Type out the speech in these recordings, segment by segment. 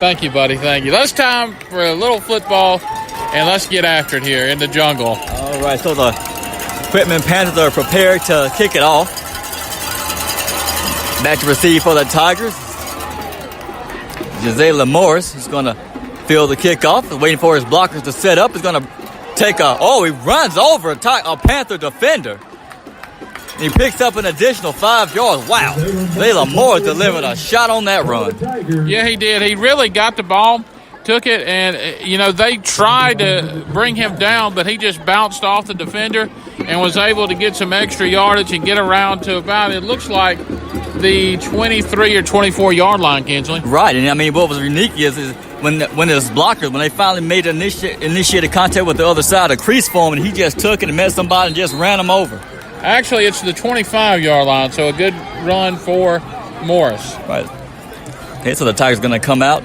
Thank you, buddy. Thank you. Let's time for a little football, and let's get after it here in the jungle. All right, so the Quitman Panthers are prepared to kick it off. Back to receive for the Tigers. Jazayla Morris is going to field the kickoff. He's waiting for his blockers to set up. He's going to take he runs over a Panther defender. He picks up an additional 5 yards. Wow. Jazayla Morris delivered a shot on that run. Yeah, he did. He really got the ball, took it, and, they tried to bring him down, but he just bounced off the defender and was able to get some extra yardage and get around to about, it looks like, the 23 or 24-yard line, Kinsley. Right, and what was unique is when his blockers, when they finally made initiated contact with the other side of the crease for him, and he just took it and met somebody and just ran him over. Actually, it's the 25-yard line, so a good run for Morris. Right. Okay, so the Tigers going to come out.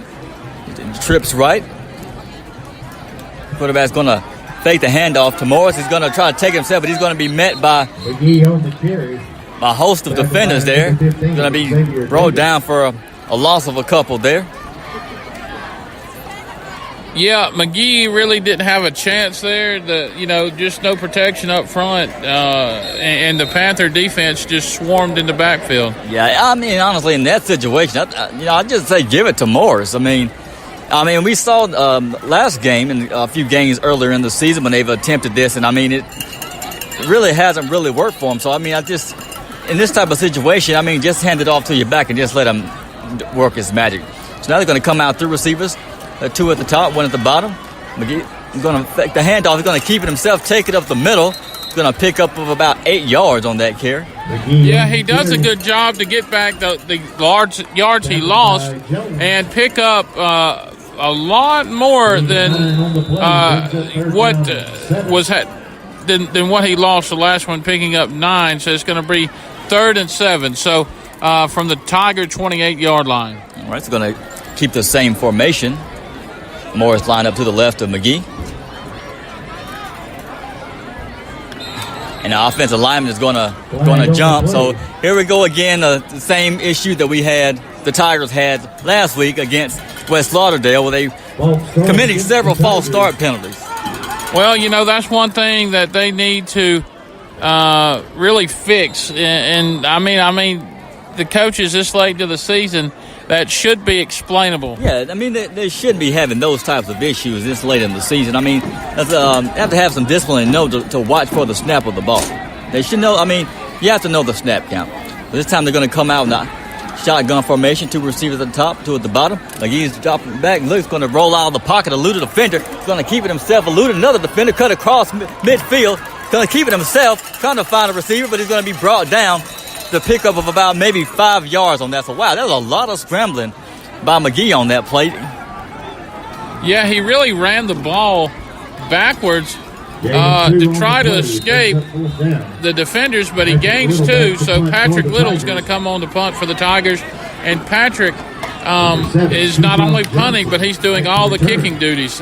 Trips right. Quarterback's going to fake the handoff to Morris. He's going to try to take it himself, but he's going to be met by a host of defenders there. He's going to be brought down for a loss of a couple there. Yeah, McGee really didn't have a chance there. Just no protection up front, and the Panther defense just swarmed in the backfield. Yeah, honestly, in that situation, I'd just say give it to Morris. We saw last game and a few games earlier in the season when they've attempted this, and it really hasn't really worked for him. So, in this type of situation, just hand it off to your back and just let him work his magic. So now they're going to come out through receivers. 2 at the top, 1 at the bottom. McGee is going to fake the handoff. He's going to keep it himself, take it up the middle. He's going to pick up of about 8 yards on that carry. Yeah, he does a good job to get back the large yards he lost and pick up a lot more than what he lost the last one, picking up 9. So it's going to be 3rd and 7. So from the Tiger 28-yard line. All right, it's going to keep the same formation. Morris lined up to the left of McGee. And the offensive lineman is going to jump. So here we go again, the same issue that the Tigers had last week against West Lauderdale, where they committed several false start penalties. Well, that's one thing that they need to really fix. And the coaches this late to the season, that should be explainable. Yeah, they shouldn't be having those types of issues this late in the season. They have to have some discipline and know to watch for the snap of the ball. They should know, you have to know the snap count. But this time they're going to come out in a shotgun formation, 2 receivers at the top, 2 at the bottom. McGee's dropping back. Luke's going to roll out of the pocket, elude a defender. He's going to keep it himself, elude another defender, cut across midfield. Going to keep it himself, trying to find a receiver, but he's going to be brought down. The pickup of about maybe 5 yards on that. So, wow, that was a lot of scrambling by McGee on that play. Yeah, he really ran the ball backwards to try to escape the defenders, but he gains 2. So Patrick Little's going to come on to punt for the Tigers. And Patrick is not only punting, but he's doing all the kicking duties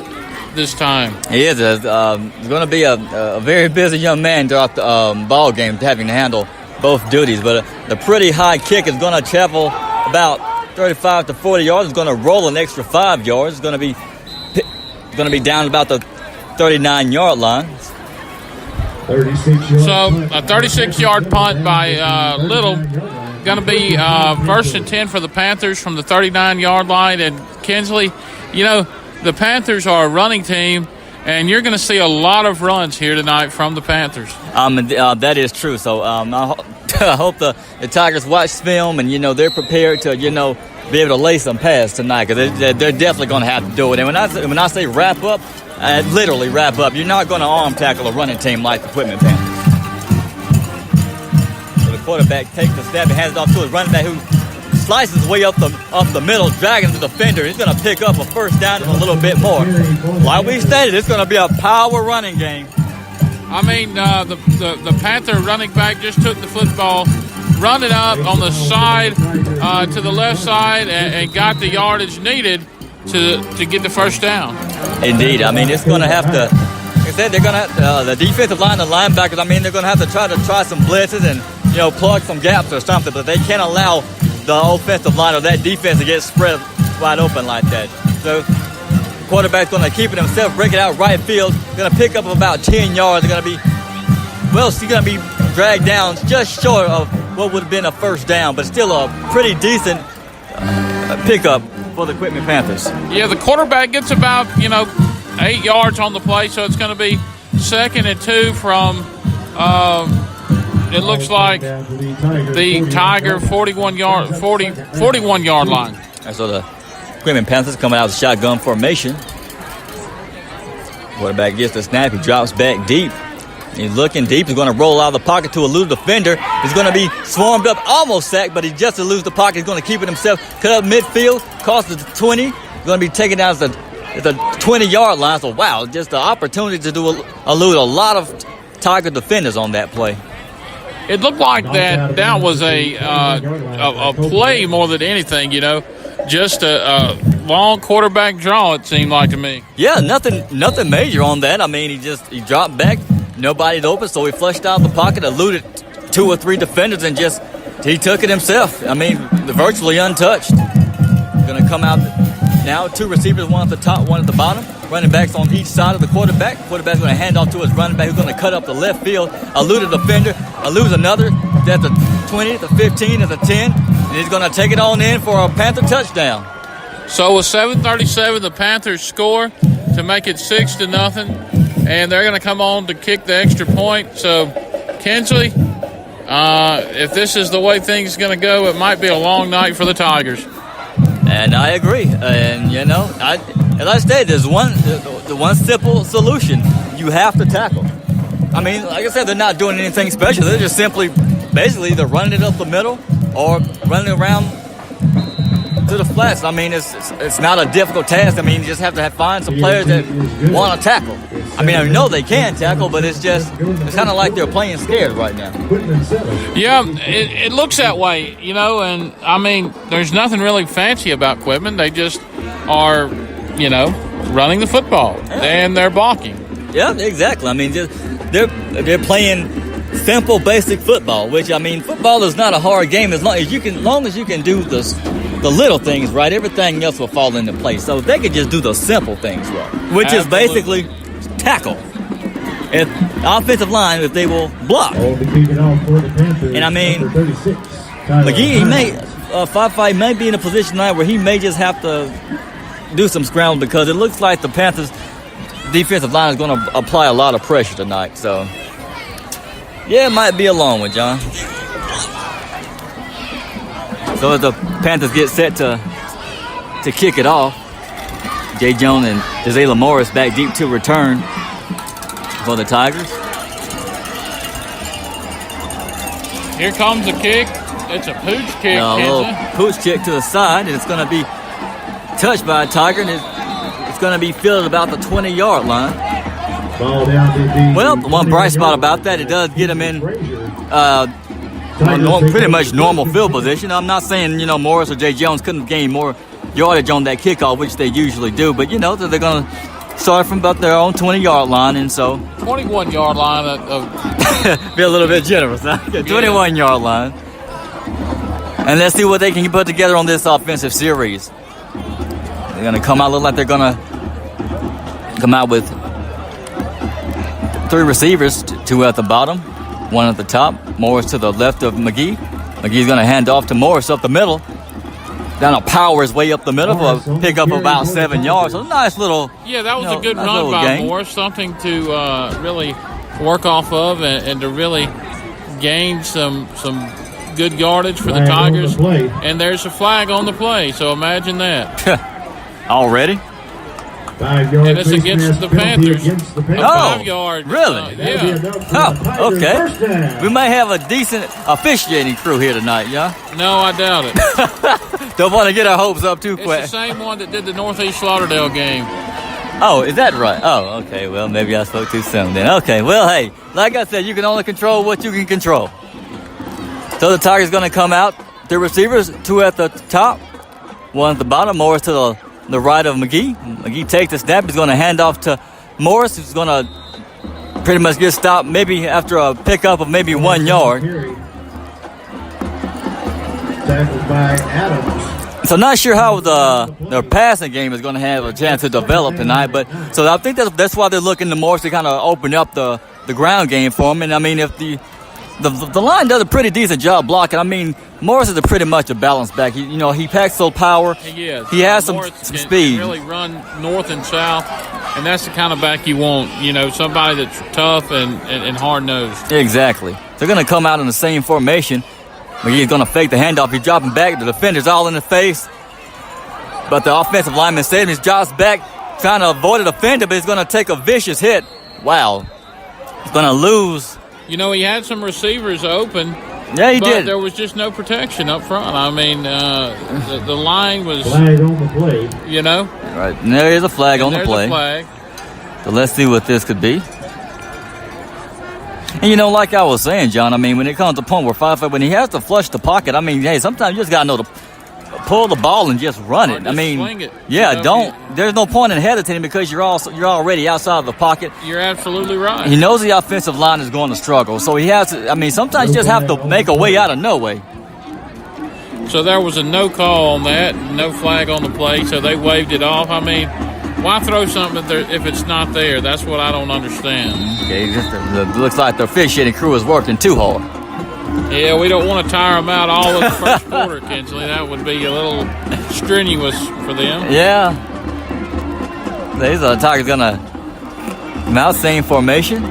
this time. He is. He's going to be a very busy young man throughout the ball game, having to handle both duties, but the pretty high kick is going to travel about 35 to 40 yards. It's going to roll an extra 5 yards. It's going to be down about the 39-yard line. So a 36-yard punt by Little. Going to be 1st and 10 for the Panthers from the 39-yard line. And Kinsley, the Panthers are a running team, and you're going to see a lot of runs here tonight from the Panthers. That is true. So I hope the Tigers watch film and, they're prepared to, be able to lay some pass tonight, because they're definitely going to have to do it. And when I say wrap up, literally wrap up. You're not going to arm tackle a running team like the Quitman Panthers. So the quarterback takes the snap and hands it off to his running back, who slices way up the middle, dragging the defender. He's going to pick up a first down and a little bit more. Like we stated, it's going to be a power running game. The Panther running back just took the football, run it up on the side to the left side, and got the yardage needed to get the first down. Indeed. It's going to have to, like I said, they're going to the defensive line, the linebackers, they're going to have to try some blitzes and, plug some gaps or something, but they can't allow the offensive line or that defense to get spread wide open like that. So the quarterback's going to keep it himself, break it out right field. Going to pick up about 10 yards. They're going to be, he's going to be dragged down just short of what would have been a first down, but still a pretty decent pickup for the Quitman Panthers. Yeah, the quarterback gets about, 8 yards on the play, so it's going to be 2nd and 2 from, it looks like the Tiger 41-yard line. And so the Quitman Panthers coming out of the shotgun formation. Quarterback gets the snap. He drops back deep. He's looking deep. He's going to roll out of the pocket to elude the defender. He's going to be swarmed up, almost sacked, but he just eludes the pocket. He's going to keep it himself. Cut up midfield, cross the 20. He's going to be taken down at the 20-yard line. So, wow, just the opportunity to elude a lot of Tiger defenders on that play. It looked like that was a play more than anything, just a long quarterback draw, it seemed like to me. Yeah, nothing major on that. I mean, he dropped back. Nobody's open, so he flushed out of the pocket, eluded 2 or 3 defenders, and he took it himself. I mean, virtually untouched. Going to come out now, 2 receivers, one at the top, one at the bottom. Running backs on each side of the quarterback. Quarterback's going to hand off to his running back, who's going to cut up the left field, elude a defender, eludes another at the 20, the 15, at the 10, and he's going to take it on in for a Panther touchdown. So with 7:37, the Panthers score to make it 6-0. And they're going to come on to kick the extra point. So, Kinsley, if this is the way things are going to go, it might be a long night for the Tigers. And I agree. And, as I said, there's one simple solution. You have to tackle. I mean, like I said, they're not doing anything special. They're just basically either running it up the middle or running around to the flats. I mean, it's not a difficult task. I mean, you just have to find some players that want to tackle. I mean, I know they can tackle, but it's kind of like they're playing scared right now. Yeah, it looks that way, and I mean, there's nothing really fancy about Quitman. They just are, running the football, and they're balking. Yeah, exactly. I mean, they're playing simple, basic football, which, I mean, football is not a hard game as long as you can do the little things right. Everything else will fall into place. So they could just do the simple things right, which is basically tackle. If offensive line, if they will block. And I mean, McGee, 5-5 may be in a position now where he may just have to do some scramble because it looks like the Panthers defensive line is going to apply a lot of pressure tonight. So, yeah, it might be a long one, John. So as the Panthers get set to kick it off, Jay Jones and Jazayla Morris back deep to return for the Tigers. Here comes the kick. It's a pooch kick. A little pooch kick to the side, and it's going to be touched by a Tiger, and it's going to be fielded about the 20-yard line. Well, one bright spot about that, it does get them in pretty much normal field position. I'm not saying, Morris or Jay Jones couldn't gain more yardage on that kickoff, which they usually do, but, they're going to start from about their own 20-yard line, and so 21-yard line be a little bit generous, huh? 21-yard line. And let's see what they can put together on this offensive series. They're going to come out, look like they're going to come out with 3 receivers, 2 at the bottom, 1 at the top. Morris to the left of McGee. McGee's going to hand off to Morris up the middle. Down to power his way up the middle for a pick up about 7 yards. So nice little. Yeah, that was a good run by Morris. Something to really work off of and to really gain some good yardage for the Tigers. And there's a flag on the play. So imagine that. Already? And it's against the Panthers. 5 yards. Really? Yeah. Oh, okay. We may have a decent officiating crew here tonight, yeah? No, I doubt it. Don't want to get our hopes up too quick. It's the same one that did the Northeast Lauderdale game. Oh, is that right? Oh, okay. Well, maybe I spoke too soon then. Okay. Well, hey, like I said, you can only control what you can control. So the Tigers going to come out. The receivers, 2 at the top, 1 at the bottom. Morris to the right of McGee. McGee takes the snap. He's going to hand off to Morris, who's going to pretty much get stopped maybe after a pickup of maybe 1 yard. Tackled by Adams. So not sure how their passing game is going to have a chance to develop tonight, but so I think that's why they're looking to Morris to kind of open up the ground game for him. And I mean, if the line does a pretty decent job blocking, I mean, Morris is pretty much a balanced back. He packs full power. He is. He has some Can speed. Really run north and south, and that's the kind of back you want. Somebody that's tough and hard nosed. Exactly. They're going to come out in the same formation. McGee's going to fake the handoff. He's dropping back. The defender's all in the face. But the offensive lineman saves him. He drops back, trying to avoid the defender, but he's going to take a vicious hit. Wow. He's going to lose. He had some receivers open. Yeah, he but did. There was just no protection up front. I mean, the line was... Flag on the play. Right. And there is a flag on the play. Flag. So let's see what this could be. And like I was saying, John, I mean, when it comes to the point where when he has to flush the pocket, I mean, hey, sometimes you just got to know to pull the ball and just run it. I mean, swing it. There's no point in hesitating because you're already outside of the pocket. You're absolutely right. He knows the offensive line is going to struggle, so he has to. I mean, sometimes you just have to make a way out of no way. So there was a no call on that, no flag on the play, so they waved it off. I mean, why throw something if it's not there? That's what I don't understand. Okay, it looks like the officiating crew is working too hard. Yeah, we don't want to tire them out all of the first quarter, Kinsley. That would be a little strenuous for them. Yeah. These Tigers going to come out, same formation.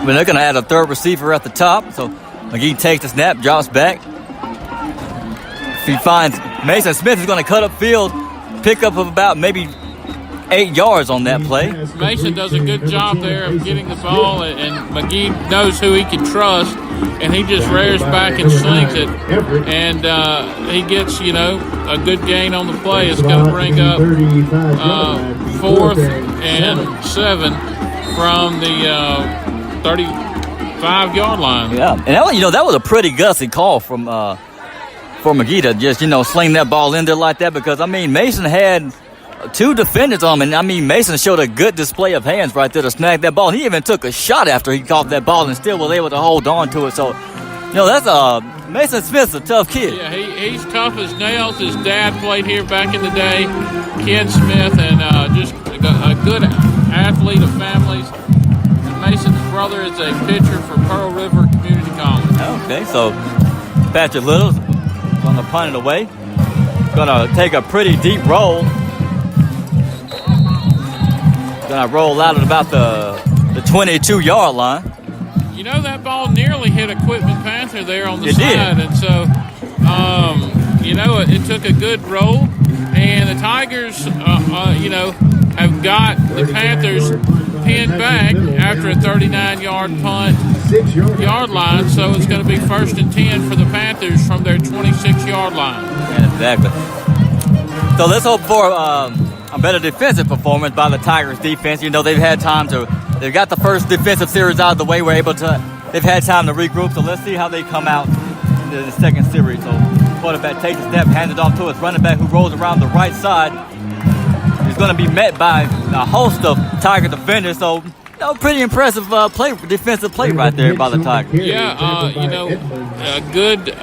But they're going to add a third receiver at the top. So McGee takes the snap, drops back. If he finds Mason Smith is going to cut up field, pick up of about maybe 8 yards on that play. Mason does a good job there of getting the ball, and McGee knows who he can trust, and he just rears back and slings it, and he gets, a good gain on the play. It's going to bring up 4th and 7 from the 35-yard line. Yeah, and that was a pretty gutsy call from for McGee to just sling that ball in there like that, because I mean Mason had 2 defenders on him, and I mean Mason showed a good display of hands right there to snag that ball. He even took a shot after he caught that ball and still was able to hold on to it. So, that's Mason Smith's a tough kid. Yeah, he's tough as nails. His dad played here back in the day, Ken Smith, and just a good athlete of families. And Mason's brother is a pitcher for Pearl River Community College. Okay, so Patrick Little's going to punt it away. Going to take a pretty deep roll. Going to roll out at about the 22-yard line. That ball nearly hit a Quitman Panther there on the it side. Did. And so, it took a good roll. And the Tigers, have got the Panthers pinned back after a 39-yard punt yard line. So it's going to be 1st and 10 for the Panthers from their 26-yard line. Yeah, exactly. So let's hope for a better defensive performance by the Tigers defense. They've had time they've got the first defensive series out of the way. They've had time to regroup. So let's see how they come out in the second series. So quarterback takes a step, hands it off to his running back, who rolls around the right side. He's going to be met by a host of Tiger defenders. So, pretty impressive defensive play right there by the Tigers. Yeah, a good,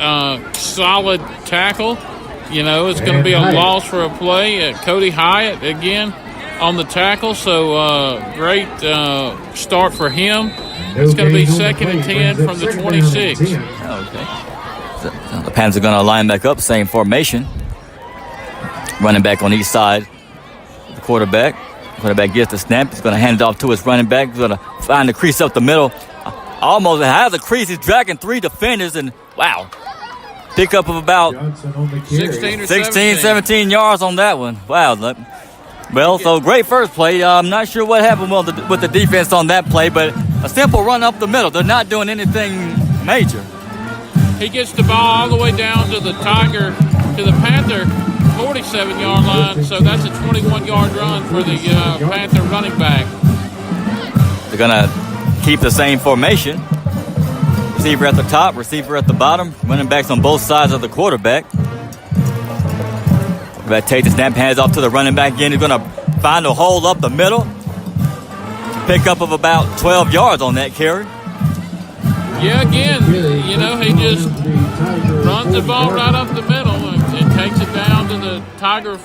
solid tackle. It's going to be a loss for a play. Cody Hyatt, again, on the tackle. So, great start for him. It's going to be 2nd and 10 from the 26. Okay. So the Panthers are going to line back up, same formation. Running back on each side. The quarterback gets the snap. He's going to hand it off to his running back. He's going to find the crease up the middle. Almost has a crease. He's dragging 3 defenders, and wow. Pick up of about 16 or 17 yards on that one. Wow. Well, so great first play. I'm not sure what happened with the defense on that play, but a simple run up the middle. They're not doing anything major. He gets the ball all the way down to the Panther 47-yard line, so that's a 21-yard run for the Panther running back. They're going to keep the same formation. Receiver at the top, receiver at the bottom, running backs on both sides of the quarterback. Quarterback takes the snap, hands off to the running back again. He's going to find a hole up the middle. Pick up of about 12 yards on that carry. Yeah, again, he just runs the ball right up the middle. And takes it down to the Tiger